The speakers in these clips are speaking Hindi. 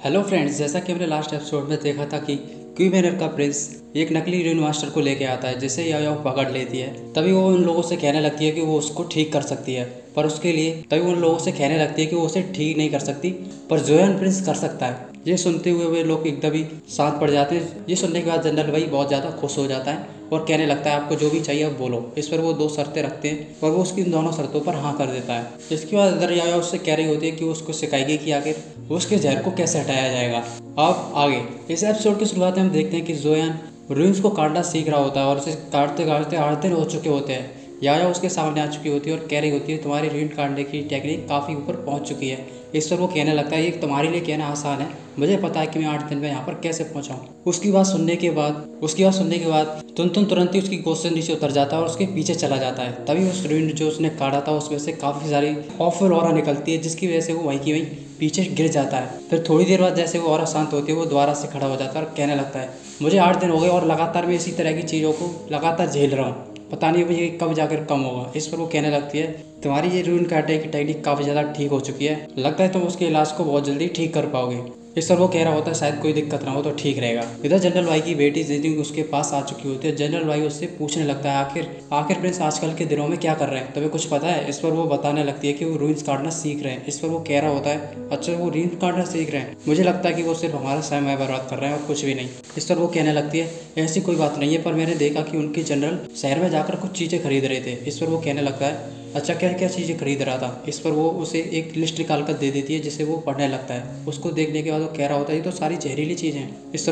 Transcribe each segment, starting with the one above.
हेलो फ्रेंड्स, जैसा कि हमने लास्ट एपिसोड में देखा था कि क्यू मैनर का प्रिंस एक नकली रूइन मास्टर को लेके आता है, जिसे याओ पकड़ लेती है। तभी वो उन लोगों से कहने लगती है कि वो उसको ठीक कर सकती है, पर उसके लिए तभी उन लोगों से कहने लगती है कि वो उसे ठीक नहीं कर सकती, पर जोयान प्रिंस कर सकता है। ये सुनते हुए वे लोग एकदम ही शांत पड़ जाते हैं। ये सुनने के बाद जनरल भाई बहुत ज़्यादा खुश हो जाता है और कहने लगता है आपको जो भी चाहिए आप बोलो। इस पर वो दो शर्तें रखते हैं और वो उसकी इन दोनों शर्तों पर हाँ कर देता है। इसके बाद अदर याया उससे कह रही होती है कि वो उसको सिखाएगी कि आखिर उसके जहर को कैसे हटाया जाएगा। अब आगे इस एपिसोड की शुरुआत में हम देखते हैं कि जोयान रूइंस को काटना सीख रहा होता है और उसे काटते काटते 8 दिन हो चुके होते हैं। याया उसके सामने आ चुकी होती है और कह रही होती है तुम्हारी रूइन काटने की टेक्निक काफ़ी ऊपर पहुंच चुकी है। इस पर वो कहने लगता है ये तुम्हारे लिए कहना आसान है, मुझे पता है कि मैं 8 दिन में यहाँ पर कैसे पहुँचा हूँ। उसकी बात सुनने के बाद तुरंत ही उसकी गोद से नीचे उतर जाता है और उसके पीछे चला जाता है। तभी उस रूइन जो उसने काटा था उसमें से काफ़ी सारी ऑफल ऑरा निकलती है, जिसकी वजह से वो वहीं की वहीं पीछे गिर जाता है। फिर थोड़ी देर बाद जैसे वो ऑरा शांत होती है वो दोबारा से खड़ा हो जाता है और कहने लगता है मुझे 8 दिन हो गए और लगातार मैं इसी तरह की चीज़ों को लगातार झेल रहा हूँ, पता नहीं मुझे कब जाकर कम होगा। इस पर वो कहने लगती है तुम्हारी ये रूइन काटने की टेक्निक काफ़ी ज़्यादा ठीक हो चुकी है, लगता है तुम उसके इलाज को बहुत जल्दी ठीक कर पाओगे। इस पर वो कह रहा होता है शायद कोई दिक्कत ना हो तो ठीक रहेगा। इधर जनरल भाई की बेटी जिजिंग उसके पास आ चुकी होती है। जनरल भाई उससे पूछने लगता है आखिर प्रिंस आजकल के दिनों में क्या कर रहे हैं, तुम्हें कुछ पता है। इस पर वो बताने लगती है कि वो रूइंस काटना सीख रहे हैं। इस पर वो कह रहा होता है अच्छा वो रूइंस काटना सीख रहे हैं, मुझे लगता है कि वो सिर्फ हमारा समय बर्बाद कर रहे हैं और कुछ भी नहीं। इस पर वो कहने लगती है ऐसी कोई बात नहीं है, पर मैंने देखा कि उनके जनरल शहर में जाकर कुछ चीज़ें खरीद रहे थे। इस पर वो कहने लगता है अच्छा क्या क्या चीज़ें खरीद रहा था। इस पर वो उसे एक लिस्ट निकाल कर दे देती है जिसे वो पढ़ने लगता है। उसको देखने के बाद वो कह रहा होता है ये तो सारी जहरीली चीज़ें हैं। इस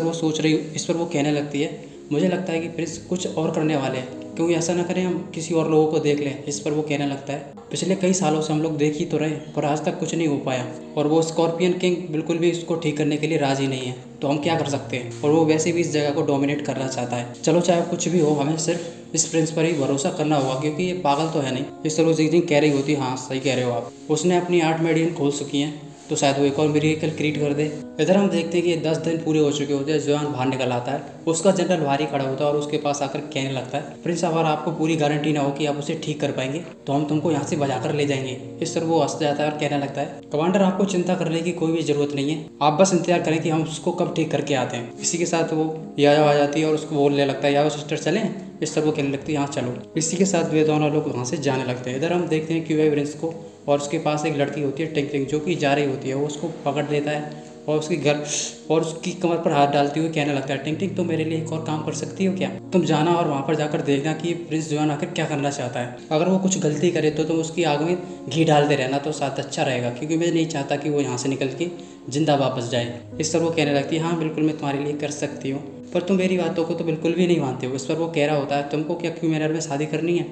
पर वो कहने लगती है मुझे लगता है कि प्रिंस कुछ और करने वाले हैं, क्योंकि ऐसा ना करें हम किसी और लोगों को देख लें। इस पर वो कहने लगता है पिछले कई सालों से हम लोग देख ही तो रहे पर आज तक कुछ नहीं हो पाया, और वो स्कॉर्पियन किंग बिल्कुल भी इसको ठीक करने के लिए राजी नहीं है, तो हम क्या कर सकते हैं। और वो वैसे भी इस जगह को डोमिनेट करना चाहता है। चलो चाहे कुछ भी हो, हमें सिर्फ इस प्रिंस पर ही भरोसा करना होगा, क्योंकि ये पागल तो है नहीं। इस तरह जिजिंग कह रही होती हाँ सही कह रहे हो आप, उसने अपनी 8 मेडियन खोल चुकी हैं तो शायद वो एक और मिरेकल क्रिएट कर दे। इधर हम देखते हैं कि 10 दिन पूरे हो चुके होते हैं। जोयान बाहर निकल आता है, उसका जनरल भारी खड़ा होता है और उसके पास आकर कहने लगता है प्रिंस अगर आपको पूरी गारंटी ना हो कि आप उसे ठीक कर पाएंगे तो हम तुमको यहाँ से बजा कर ले जाएंगे। इस तरह वो हंस जाता है और कहने लगता है कमांडर आपको चिंता करने की कोई भी जरूरत नहीं है, आप बस इंतजार करें कि हम उसको कब ठीक करके आते हैं। इसी के साथ वो याया आ जाती है और उसको बोलने लगता है याओ सिस्टर चलें। इस तरह वो कहने लगती है हाँ चलो। इसी के साथ वे दोनों लोग वहाँ से जाने लगते हैं। इधर हम देखते हैं कि प्रिंस को और उसके पास एक लड़की होती है टिंग टिंग, जो कि जा रही होती है। वो उसको पकड़ लेता है और उसकी कमर पर हाथ डालते हुए कहने लगता है टिंग टिंग तुम मेरे लिए एक और काम कर सकती हो क्या, तुम जाना और वहाँ पर जाकर देखना कि प्रिंस जोयान आखिर क्या करना चाहता है। अगर वो कुछ गलती करे तो तुम उसकी आग में घी डालते रहना तो साथ अच्छा रहेगा, क्योंकि मैं नहीं चाहता कि वो यहाँ से निकल के जिंदा वापस जाए। इस तरह वो कहने लगती है हाँ बिल्कुल मैं तुम्हारे लिए कर सकती हूँ, पर तुम मेरी बातों को तो बिल्कुल भी नहीं मानते हो। इस पर वो कह रहा होता है तुमको क्या क्यू मैनर में शादी करनी है,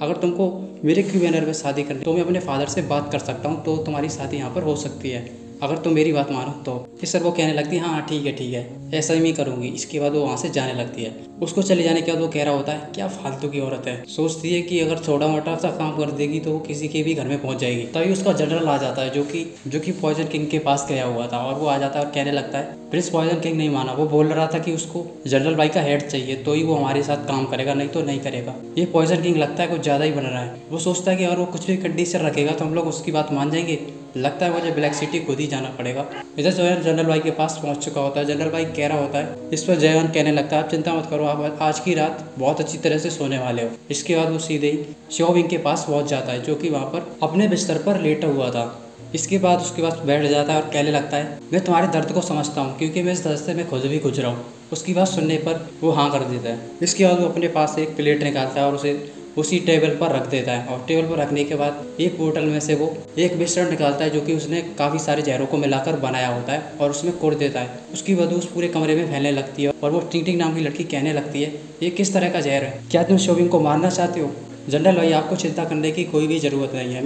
अगर तुमको मेरे क्यू मैनर में शादी करनी तो मैं अपने फादर से बात कर सकता हूँ, तो तुम्हारी शादी यहाँ पर हो सकती है अगर तुम मेरी बात मानो तो। इस पर वो कहने लगती है हाँ ठीक है ऐसा ही मैं करूँगी। इसके बाद वो वहाँ से जाने लगती है। उसको चले जाने के बाद वो कह रहा होता है क्या फालतू की औरत है, सोचती है कि अगर छोटा मोटा सा काम कर देगी तो वो किसी के भी घर में पहुँच जाएगी। तभी उसका जनरल आ जाता है जो कि पॉइजन किंग के पास गया हुआ था, और वो आ जाता है और कहने लगता है प्रिंस पॉइजन किंग नहीं माना, वो बोल रहा था कि उसको जनरल भाई का हेड चाहिए तो ही वो हमारे साथ काम करेगा, नहीं तो नहीं करेगा। ये पॉइजन किंग लगता है कुछ ज़्यादा ही बन रहा है। वो सोचता है कि अगर वो कुछ भी कंडीशन रखेगा तो हम लोग उसकी बात मान जाएंगे, लगता है मुझे ब्लैक सिटी खुद ही जाना पड़ेगा। इधर जोयान जनरल भाई के पास पहुंच चुका होता है। जनरल भाई कह रहा होता है। इस पर जोयान कहने लगता है आप चिंता मत करो, आप आज की रात बहुत अच्छी तरह से सोने वाले हो। इसके बाद वो सीधे ही शोविंग के पास पहुंच जाता है, जो कि वहाँ पर अपने बिस्तर पर लेटा हुआ था। इसके बाद उसके पास बैठ जाता है और कहने लगता है मैं तुम्हारे दर्द को समझता हूँ, क्योंकि मैं इस दर्द से मैं खुद भी गुजरा हूँ। उसकी बात सुनने पर वो हाँ कर देता है। इसके बाद वो अपने पास एक प्लेट निकालता है और उसे उसी टेबल पर रख देता है, और टेबल पर रखने के बाद एक बोतल में से वो एक मिश्रण निकालता है जो कि उसने काफ़ी सारे जहरों को मिलाकर बनाया होता है, और उसमें कोड़ देता है। उसकी बदबू उस पूरे कमरे में फैलने लगती है और वो टिंग टिंग नाम की लड़की कहने लगती है ये किस तरह का जहर है, क्या तुम शोविंग को मारना चाहते हो। जनरल भाई आपको चिंता करने की कोई भी ज़रूरत नहीं है,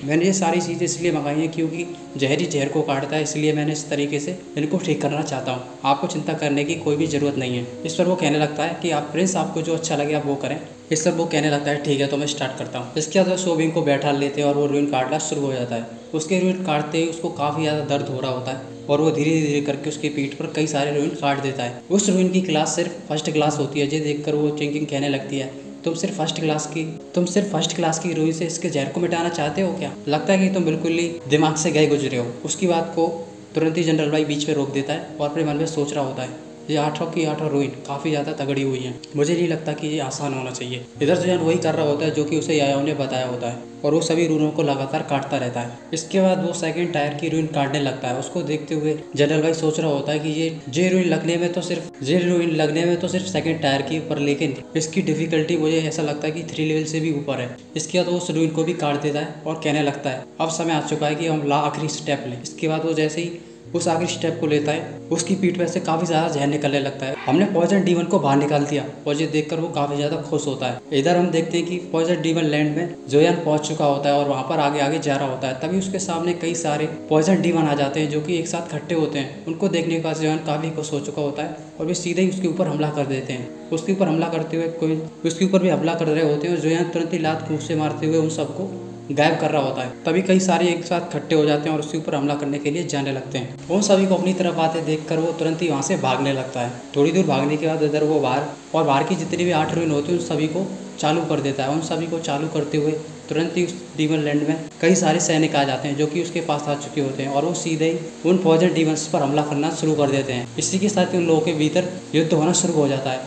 मैंने ये सारी चीज़ें इसलिए मंगाई हैं क्योंकि जहरी जहर को काटता है, इसलिए मैंने इस तरीके से इनको ठीक करना चाहता हूँ, आपको चिंता करने की कोई भी ज़रूरत नहीं है। इस पर वो कहने लगता है कि आप प्रिंस आपको जो अच्छा लगे आप वो करें। इस पर वो कहने लगता है ठीक है तो मैं स्टार्ट करता हूँ। इसके बाद वो शोविंग को बैठा लेते हैं और वो रूइन काटना शुरू हो जाता है। उसके रूइन काटते ही उसको काफ़ी ज़्यादा दर्द हो रहा होता है और वो धीरे धीरे करके उसकी पीठ पर कई सारे रूइन काट देता है। उस रूइन की क्लास सिर्फ फर्स्ट क्लास होती है। ये देखकर वो चिंकिंग कहने लगती है तुम सिर्फ फर्स्ट क्लास की रूई से इसके जहर को मिटाना चाहते हो क्या, लगता है कि तुम बिल्कुल ही दिमाग से गए गुजरे हो। उसकी बात को तुरंत ही जनरल वाई बीच में रोक देता है और अपने मन में सोच रहा होता है ये 8 की 8 रूइन काफ़ी ज़्यादा तगड़ी हुई है, मुझे नहीं लगता कि ये आसान होना चाहिए। इधर जोयान वही कर रहा होता है जो कि उसे यायाओ ने बताया होता है और वो सभी रूनों को लगातार काटता रहता है। इसके बाद वो सेकंड टायर की रूइन काटने लगता है। उसको देखते हुए जनरल वाई सोच रहा होता है कि ये रूइन लगने में तो सिर्फ सेकंड टायर की ऊपर, लेकिन इसकी डिफिकल्टी मुझे ऐसा लगता है कि 3 लेवल से भी ऊपर है। इसके बाद वो उस रूइन को भी काट देता है और कहने लगता है अब समय आ चुका है कि हम आखिरी स्टेप लें। इसके बाद वो जैसे ही उस आखिरी स्टेप को लेता है उसकी पीठ में से काफ़ी ज़्यादा जहर निकलने लगता है। हमने पॉइजन डीमन को बाहर निकाल दिया और ये देखकर वो काफ़ी ज़्यादा खुश होता है। इधर हम देखते हैं कि पॉइजन डीमन लैंड में जोयान पहुंच चुका होता है और वहाँ पर आगे आगे जा रहा होता है। तभी उसके सामने कई सारे पॉइजन डीमन आ जाते हैं जो कि एक साथ इकट्ठे होते हैं। उनको देखने के बाद जोयान काफ़ी खुश हो चुका होता है और वे सीधे ही उसके ऊपर हमला कर देते हैं। उसके ऊपर हमला करते हुए उसके ऊपर भी हमला कर रहे होते हैं और जोयान तुरंत ही लात खूब से मारते हुए उन सबको गायब कर रहा होता है। तभी कई सारे एक साथ इकट्ठे हो जाते हैं और उसके ऊपर हमला करने के लिए जाने लगते हैं। उन सभी को अपनी तरफ आते देखकर वो तुरंत ही वहाँ से भागने लगता है। थोड़ी दूर भागने के बाद इधर वो बाहर की जितनी भी 8 रूइन होती है उन सभी को चालू कर देता है। उन सभी को चालू करते हुए तुरंत ही उस डीमन लैंड में कई सारे सैनिक आ जाते हैं जो कि उसके पास आ चुके होते हैं और वो सीधे ही उन पॉइजन डीमंस पर हमला करना शुरू कर देते हैं। इसी के साथ ही उन लोगों के भीतर युद्ध होना शुरू हो जाता है।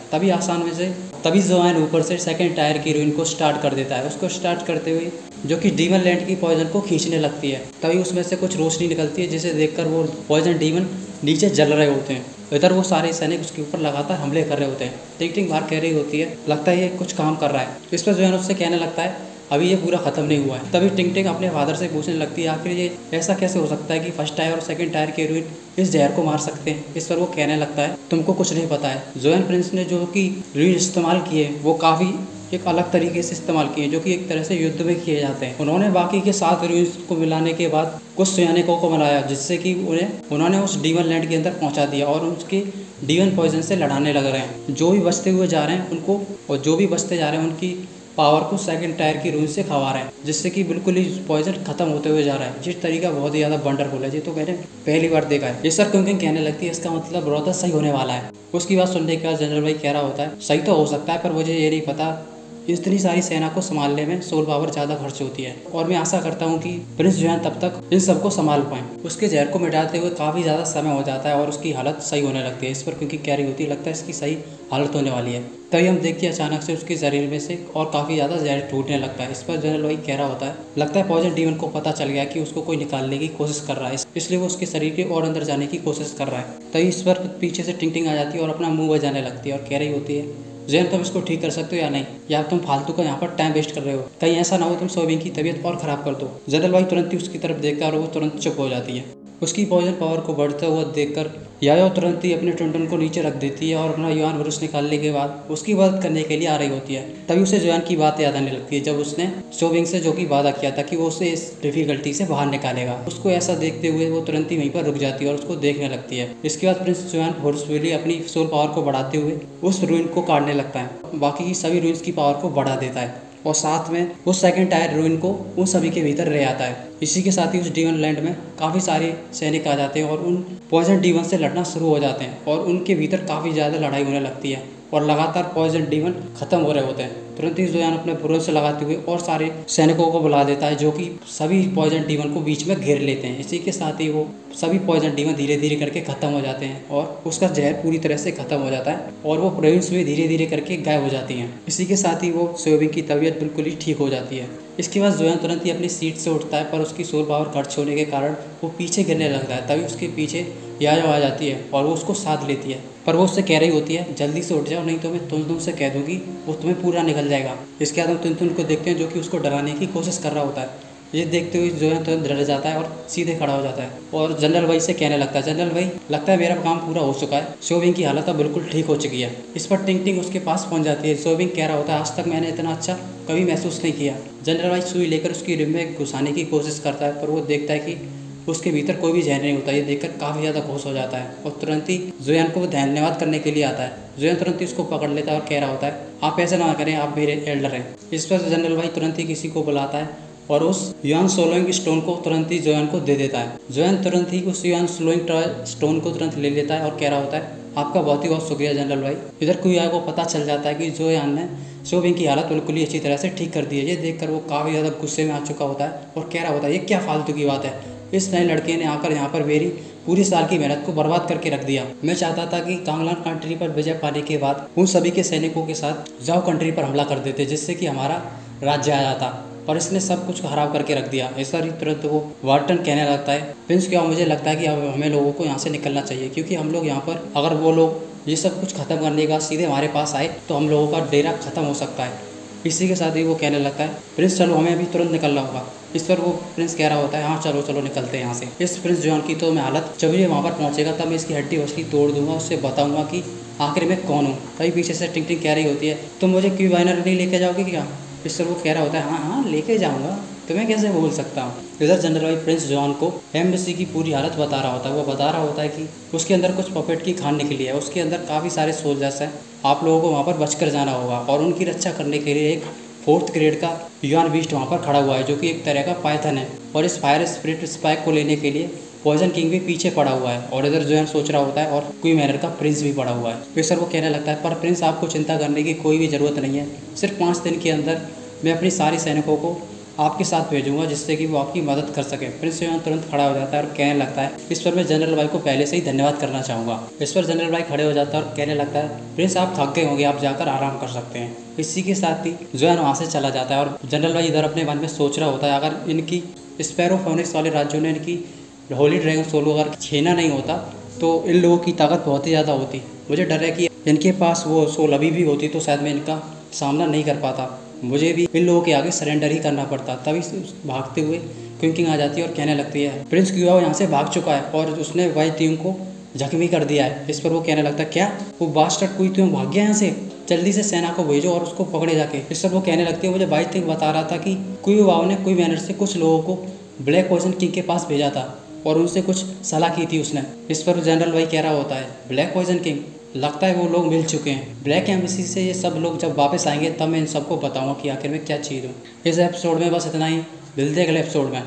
तभी जोयान ऊपर से सेकंड टायर की रूइन को स्टार्ट कर देता है। उसको स्टार्ट करते हुए जो कि डीमन लैंड की पॉइजन को खींचने लगती है। तभी उसमें से कुछ रोशनी निकलती है जिसे देखकर वो पॉइजन डीमन नीचे जल रहे होते हैं। इधर वो सारे सैनिक उसके ऊपर लगातार हमले कर रहे होते हैं। टिंग बाहर कह रही होती है लगता है ये कुछ काम कर रहा है। इस पर जोयान उससे कहने लगता है अभी ये पूरा खत्म नहीं हुआ है। तभी टिंग अपने फादर से पूछने लगती है आखिर ये ऐसा कैसे हो सकता है कि फर्स्ट टायर और सेकंड टायर के रूइन इस जहर को मार सकते हैं। इस पर वो कहने लगता है तुमको कुछ नहीं पता है। जोयान प्रिंस ने जो कि रूइन इस्तेमाल किए वो काफ़ी एक अलग तरीके से इस्तेमाल किए जो कि एक तरह से युद्ध में किए जाते हैं। उन्होंने बाकी के 7 रूइंस को मिलाने के बाद कुछ सैनिकों को मिलाया जिससे कि उन्होंने उस डीमन लैंड के अंदर पहुंचा दिया और उसके डीमन पॉइजन से लड़ाने लग रहे हैं। जो भी बचते हुए जा रहे हैं उनको और जो भी बचते जा रहे हैं उनकी पावर को सेकंड टायर की रूइन से खवा रहे हैं जिससे कि बिल्कुल ही पॉइजन खत्म होते हुए जा रहा है। जिस तरीका बहुत ही ज़्यादा वंडरफुल है। ये तो मैंने पहली बार देखा है। ये सर क्योंकि कहने लगती है इसका मतलब ब्रोथा सही होने वाला है। उसकी बात सुनने के बाद जनरल भाई कह रहा होता है सही तो हो सकता है पर मुझे ये नहीं पता इतनी सारी सेना को संभालने में सोल पावर ज़्यादा खर्च होती है और मैं आशा करता हूँ कि प्रिंस जोयान तब तक इन सबको संभाल पाएँ। उसके जहर को मिटाते हुए काफ़ी ज़्यादा समय हो जाता है और उसकी हालत सही होने लगती है। इस पर क्योंकि कह रही होती है लगता है इसकी सही हालत होने वाली है। तभी हम देखते हैं अचानक से उसके शरीर में से और काफ़ी ज़्यादा जहर टूटने लगता है। इस पर जनरल वही कह रहा होता है लगता है पॉइजन डीमन को पता चल गया कि उसको कोई निकालने की कोशिश कर रहा है, इसलिए वो उसके शरीर के और अंदर जाने की कोशिश कर रहा है। तभी इस पर पीछे से टिंग आ जाती है और अपना मुँह बजाने लगती है और कह रही होती है जोयान तुम इसको ठीक कर सकते हो या नहीं, या तुम फालतू का यहाँ पर टाइम वेस्ट कर रहे हो, कहीं ऐसा ना हो तुम सोबिंग की तबीयत और ख़राब कर दो। जनरल भाई तुरंत ही उसकी तरफ देखकर और वो तुरंत चुप हो जाती है। उसकी पॉइजन पावर को बढ़ता हुआ देखकर यायाओ तुरंत ही अपने टुनटुन को नीचे रख देती है और अपना युआन ब्रूस निकालने के बाद उसकी मदद करने के लिए आ रही होती है। तभी उसे जोयान की बात याद आने लगती है जब उसने सोबिंग से जो कि वादा किया था कि वो उसे इस डिफिकल्टी से बाहर निकालेगा। उसको ऐसा देखते हुए वो तुरंत ही वहीं पर रुक जाती है और उसको देखने लगती है। इसके बाद प्रिंस जोयान फोर्सफुली अपनी सोल पावर को बढ़ाते हुए उस रूइन को काटने लगता है, बाकी की सभी रूइंस की पावर को बढ़ा देता है और साथ में उस सेकंड टायर रूइन को उन सभी के भीतर रह आता है। इसी के साथ ही उस डीमन लैंड में काफ़ी सारे सैनिक आ जाते हैं और उन पॉइजन डीमन से लड़ना शुरू हो जाते हैं और उनके भीतर काफ़ी ज़्यादा लड़ाई होने लगती है और लगातार पॉइजन डीमन खत्म हो रहे होते हैं। तुरंत ही जोयान अपने बुरों से लगाते हुए और सारे सैनिकों को बुला देता है जो कि सभी पॉइजन डीमन को बीच में घेर लेते हैं। इसी के साथ ही वो सभी पॉइजन डीमन धीरे धीरे करके खत्म हो जाते हैं और उसका जहर पूरी तरह से खत्म हो जाता है और वो प्रोविंस में धीरे धीरे करके गायब हो जाती हैं। इसी के साथ ही वो सोबिंग की तबीयत बिल्कुल ही ठीक हो जाती है। इसके बाद जोयान तुरंत ही अपनी सीट से उठता है पर उसकी सोल पावर खर्च होने के कारण वो पीछे गिरने लगता है। तभी उसके पीछे यायाओ आ जाती है और वो उसको साथ लेती है, पर वो उससे कह रही होती है जल्दी से उठ जाओ नहीं तो मैं तुम से कह दूंगी वो तुम्हें पूरा निकल जाएगा। इसके बाद हम तुन को देखते हैं जो कि उसको डराने की कोशिश कर रहा होता है। ये देखते हुए जोयान तुरंत डर जाता है और सीधे खड़ा हो जाता है और जनरल भाई से कहने लगता है जनरल भाई लगता है मेरा काम पूरा हो चुका है, सोबिंग की हालत अब बिल्कुल ठीक हो चुकी है। इस पर टिंग उसके पास पहुंच जाती है। सोबिंग कह रहा होता है आज तक मैंने इतना अच्छा कभी महसूस नहीं किया। जनरल भाई सुई लेकर उसकी रिम में घुसाने की कोशिश करता है पर वो देखता है कि उसके भीतर कोई भी जहर नहीं होता। ये देखकर काफ़ी ज़्यादा खुश हो जाता है और तुरंत ही जोयान को धन्यवाद करने के लिए आता है। जोयान तुरंत ही उसको पकड़ लेता है और कह रहा होता है आप ऐसा ना करें, आप मेरे एल्डर हैं। इस पर जनरल भाई तुरंत ही किसी को बुलाता है और उस युआन सोलोइंग स्टोन को तुरंत ही जोयान को दे देता है। जोयान तुरंत ही उस युआन सोलोइंग स्टोन को तुरंत ले लेता है और कह रहा होता है आपका बहुत ही बहुत शुक्रिया जनरल भाई। इधर कुयाओ को पता चल जाता है कि जोयान ने सोबिंग की हालत बिल्कुल ही अच्छी तरह से ठीक कर दी है। ये देखकर वो काफ़ी ज़्यादा गुस्से में आ चुका होता है और कह रहा होता है ये क्या फालतू की बात है, इस नए लड़के ने आकर यहाँ पर मेरी पूरी साल की मेहनत को बर्बाद करके रख दिया। मैं चाहता था कि कांगलान कंट्री पर विजय पाने के बाद उन सभी के सैनिकों के साथ जाओ कंट्री पर हमला कर देते, जिससे कि हमारा राज्य आ जाता, पर इसने सब कुछ खराब करके रख दिया। ऐसा ही तुरंत वो वार्टन कहने लगता है, प्रिंस क्या मुझे लगता है कि अब हमें लोगों को यहाँ से निकलना चाहिए, क्योंकि हम लोग यहाँ पर अगर वो लोग ये सब कुछ खत्म करने का सीधे हमारे पास आए तो हम लोगों का डेरा खत्म हो सकता है। इसी के साथ ही वो कहने लगता है, प्रिंस चलो हमें अभी तुरंत निकलना होगा। इस पर वो प्रिंस कह रहा होता है, हाँ चलो चलो निकलते हैं यहाँ से। इस प्रिंस जॉन की तो मैं हालत, जब ये वहाँ पर पहुँचेगा तब मैं इसकी हड्डी वस्डी तोड़ दूंगा, उससे बताऊंगा कि आखिर मैं कौन हूँ। तभी पीछे से टिंग टिंग कह रही होती है, तुम मुझे क्यू बाइनर नहीं लेके जाओगे क्या? इस पर वो कह रहा होता है, हाँ हाँ लेके जाऊँगा, तुम्हें कैसे भूल सकता हूँ। इधर जनरल वाई प्रिंस जॉन को एम्बेसी की पूरी हालत बता रहा होता है। वो बता रहा होता है कि उसके अंदर कुछ पपेट की खान निकली है, उसके अंदर काफ़ी सारे सोल्जर्स हैं, आप लोगों को वहाँ पर बचकर जाना होगा। और उनकी रक्षा करने के लिए एक 4th ग्रेड का युआन बीस्ट वहाँ पर खड़ा हुआ है, जो कि एक तरह का पाइथन है। और इस फायर स्पिरिट स्पाइक को लेने के लिए पॉइजन किंग भी पीछे पड़ा हुआ है। और इधर जोन सोच रहा होता है और क्वीन मैनर का प्रिंस भी पड़ा हुआ है। फिर सर वो कहने लगता है, पर प्रिंस आपको चिंता करने की कोई भी ज़रूरत नहीं है, सिर्फ 5 दिन के अंदर मैं अपनी सारी सैनिकों को आपके साथ भेजूंगा, जिससे कि वो आपकी मदद कर सके। प्रिंस जोन तुरंत खड़ा हो जाता है और कहने लगता है, इस पर मैं जनरल वाई को पहले से ही धन्यवाद करना चाहूँगा। इस पर जनरल वाई खड़े हो जाता है और कहने लगता है, प्रिंस आप थक गए होंगे, आप जाकर आराम कर सकते हैं। इसी के साथ ही जोन वहाँ से चला जाता है और जनरल वाई इधर अपने मन में सोच रहा होता है, अगर इनकी स्पैरो फोनिक्स वाले राज्यों ने इनकी होली ड्रैगन सोलो अगर छीना नहीं होता तो इन लोगों की ताकत बहुत ही ज़्यादा होती। मुझे डर है कि इनके पास वो सोल अभी भी होती तो शायद मैं इनका सामना नहीं कर पाता, मुझे भी इन लोगों के आगे सरेंडर ही करना पड़ता। तभी भागते हुए क्वीन किंग आ जाती है और कहने लगती है, प्रिंस क्यूआओ यहाँ से भाग चुका है और उसने वाई टीम को जख्मी कर दिया है। इस पर वो कहने लगता है, क्या वो बास्टर्ड क्वीन किंग भाग गया यहाँ से? जल्दी से सेना को भेजो और उसको पकड़े जाके। इस पर वो कहने लगती है, मुझे वाई टीम बता रहा था कि क्यूआओ ने क्वीन मैनर से कुछ लोगों को ब्लैक पॉइजन किंग के पास भेजा था और उनसे कुछ सलाह की थी उसने। इस पर जनरल वाई कह रहा होता है, ब्लैक पॉइजन किंग, लगता है वो लोग मिल चुके हैं। ब्लैक एम्बेसी से ये सब लोग जब वापस आएंगे तब मैं इन सबको बताऊंगा कि आखिर में क्या चीज़ हूँ। इस एपिसोड में बस इतना ही, मिलते हैं अगले एपिसोड में।